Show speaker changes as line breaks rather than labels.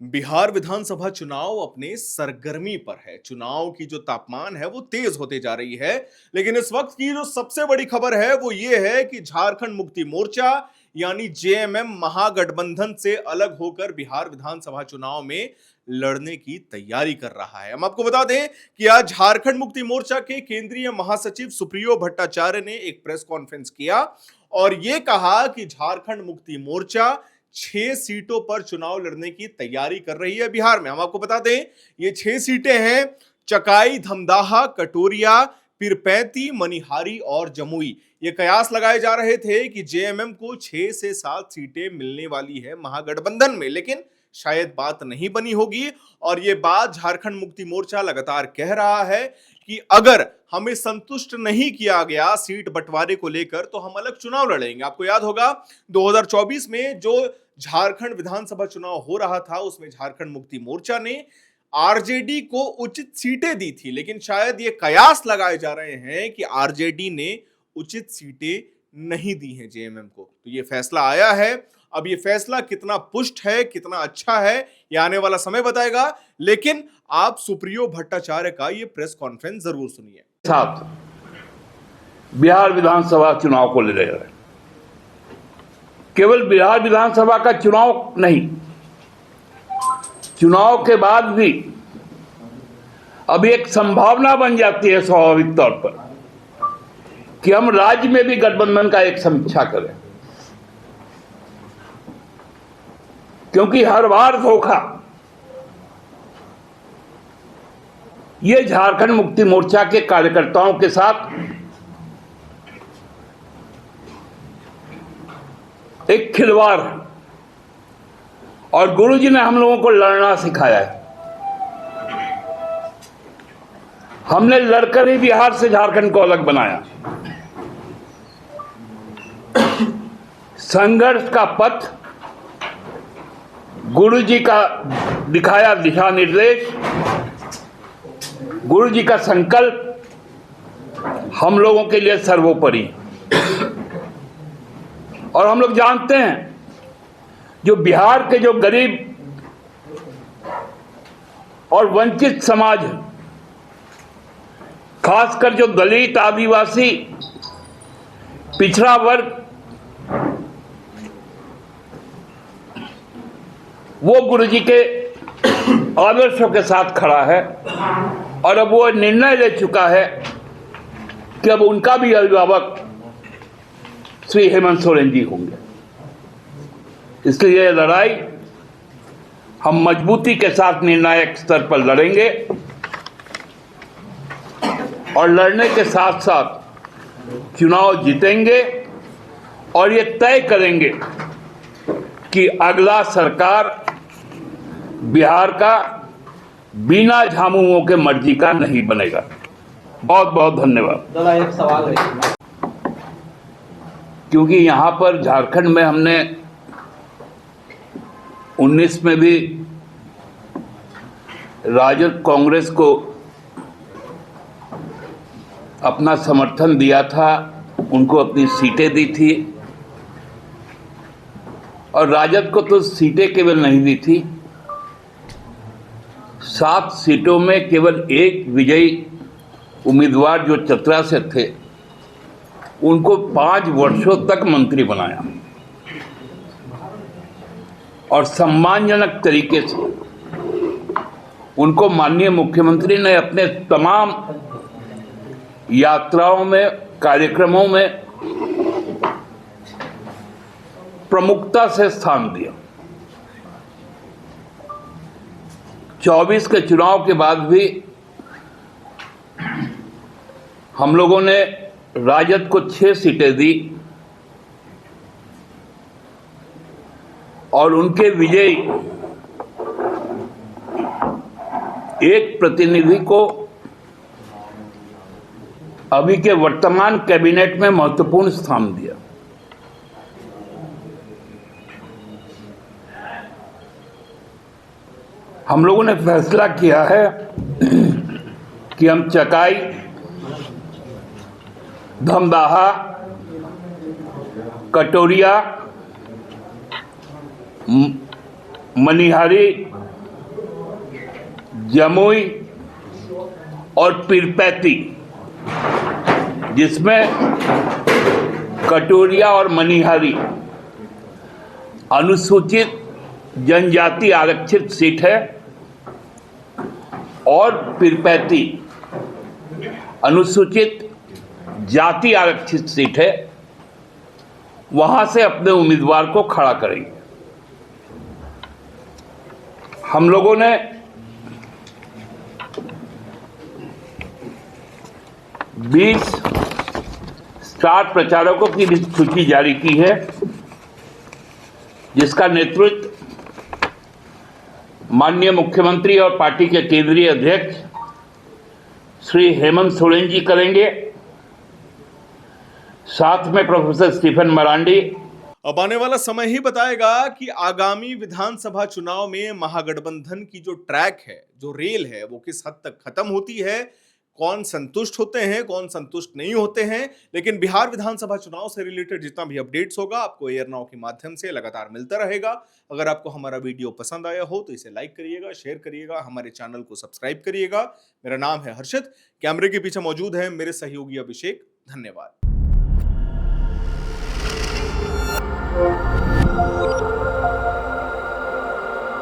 बिहार विधानसभा चुनाव अपने सरगर्मी पर है। चुनाव की जो तापमान है वो तेज होते जा रही है। लेकिन इस वक्त की जो सबसे बड़ी खबर है वो ये है कि झारखंड मुक्ति मोर्चा यानी जेएमएम महागठबंधन से अलग होकर बिहार विधानसभा चुनाव में लड़ने की तैयारी कर रहा है। हम आपको बता दें कि आज झारखंड मुक्ति मोर्चा के केंद्रीय महासचिव सुप्रियो भट्टाचार्य ने एक प्रेस कॉन्फ्रेंस किया और ये कहा कि झारखंड मुक्ति मोर्चा 6 सीटों पर चुनाव लड़ने की तैयारी कर रही है बिहार में। हम आपको बता दें ये 6 सीटें हैं चकाई, धमदाहा, कटोरिया, पीरपैंती, मनिहारी और जमुई। ये कयास लगाए जा रहे थे कि जेएमएम को 6 से 7 सीटें मिलने वाली है महागठबंधन में, लेकिन शायद बात नहीं बनी होगी। और ये बात झारखंड मुक्ति मोर्चा लगातार कह रहा है कि अगर हमें संतुष्ट नहीं किया गया सीट बंटवारे को लेकर तो हम अलग चुनाव लड़ेंगे। आपको याद होगा 2024 में जो झारखंड विधानसभा चुनाव हो रहा था उसमें झारखंड मुक्ति मोर्चा ने आरजेडी को उचित सीटें दी थी, लेकिन शायद ये कयास लगाए जा रहे हैं कि आरजेडी ने उचित सीटें नहीं दी हैं जेएमएम को। तो ये फैसला आया है। अब ये फैसला कितना पुष्ट है, कितना अच्छा है, ये आने वाला समय बताएगा। लेकिन आप सुप्रियो भट्टाचार्य का ये प्रेस कॉन्फ्रेंस जरूर सुनिए।
साथ बिहार विधानसभा चुनाव को ले रहे हैं। केवल बिहार विधानसभा का चुनाव नहीं, चुनाव के बाद भी अभी एक संभावना बन जाती है स्वाभाविक तौर पर कि हम राज्य में भी गठबंधन का एक समीक्षा करें, क्योंकि हर बार धोखा ये झारखंड मुक्ति मोर्चा के कार्यकर्ताओं के साथ एक खिलवाड़ है और गुरुजी ने हम लोगों को लड़ना सिखाया है। हमने लड़कर ही बिहार से झारखंड को अलग बनाया। संघर्ष का पथ, गुरुजी का दिखाया दिशा निर्देश, गुरुजी का संकल्प हम लोगों के लिए सर्वोपरि। और हम लोग जानते हैं जो बिहार के जो गरीब और वंचित समाज है, खासकर जो दलित, आदिवासी, पिछड़ा वर्ग, वो गुरुजी के आदर्शों के साथ खड़ा है और अब वो निर्णय ले चुका है कि अब उनका भी अभिभावक श्री हेमंत सोरेन जी होंगे। इसलिए यह लड़ाई हम मजबूती के साथ निर्णायक स्तर पर लड़ेंगे और लड़ने के साथ साथ चुनाव जीतेंगे और ये तय करेंगे कि अगला सरकार बिहार का बिना झामुओं के मर्जी का नहीं बनेगा। बहुत बहुत धन्यवाद।
दादा एक सवाल है,
क्योंकि यहाँ पर झारखंड में हमने 19 में भी राजद कांग्रेस को अपना समर्थन दिया था, उनको अपनी सीटें दी थी और राजद को तो सीटें केवल नहीं दी थी, 7 सीटों में केवल एक विजयी उम्मीदवार जो चतरा से थे उनको 5 वर्षों तक मंत्री बनाया और सम्मानजनक तरीके से उनको माननीय मुख्यमंत्री ने अपने तमाम यात्राओं में, कार्यक्रमों में प्रमुखता से स्थान दिया। 24 के चुनाव के बाद भी हम लोगों ने राजद को 6 सीटें दी और उनके विजयी एक प्रतिनिधि को अभी के वर्तमान कैबिनेट में महत्वपूर्ण स्थान दिया। हम लोगों ने फैसला किया है कि हम चकाई, धमदाहा, कटोरिया, मनिहारी जमुई और पीरपैंती, जिसमें कटोरिया और मनिहारी अनुसूचित जनजाति आरक्षित सीट है और पीरपैंती अनुसूचित जाति आरक्षित सीट है, वहां से अपने उम्मीदवार को खड़ा करेंगे। हम लोगों ने बीस स्टार प्रचारकों की सूची जारी की है, जिसका नेतृत्व माननीय मुख्यमंत्री और पार्टी के केंद्रीय अध्यक्ष श्री हेमंत सोरेन जी करेंगे। साथ में प्रोफेसर स्टीफन मरांडी।
अब आने वाला समय ही बताएगा कि आगामी विधानसभा चुनाव में महागठबंधन की जो ट्रैक है, जो रेल है, वो किस हद तक खत्म होती है, कौन संतुष्ट होते हैं, कौन संतुष्ट नहीं होते हैं। लेकिन बिहार विधानसभा चुनाव से रिलेटेड जितना भी अपडेट्स होगा आपको एयर नाउ के माध्यम से लगातार मिलता रहेगा। अगर आपको हमारा वीडियो पसंद आया हो तो इसे लाइक करिएगा, शेयर करिएगा, हमारे चैनल को सब्सक्राइब करिएगा। मेरा नाम है हर्षित, कैमरे के पीछे मौजूद है मेरे सहयोगी अभिषेक। धन्यवाद।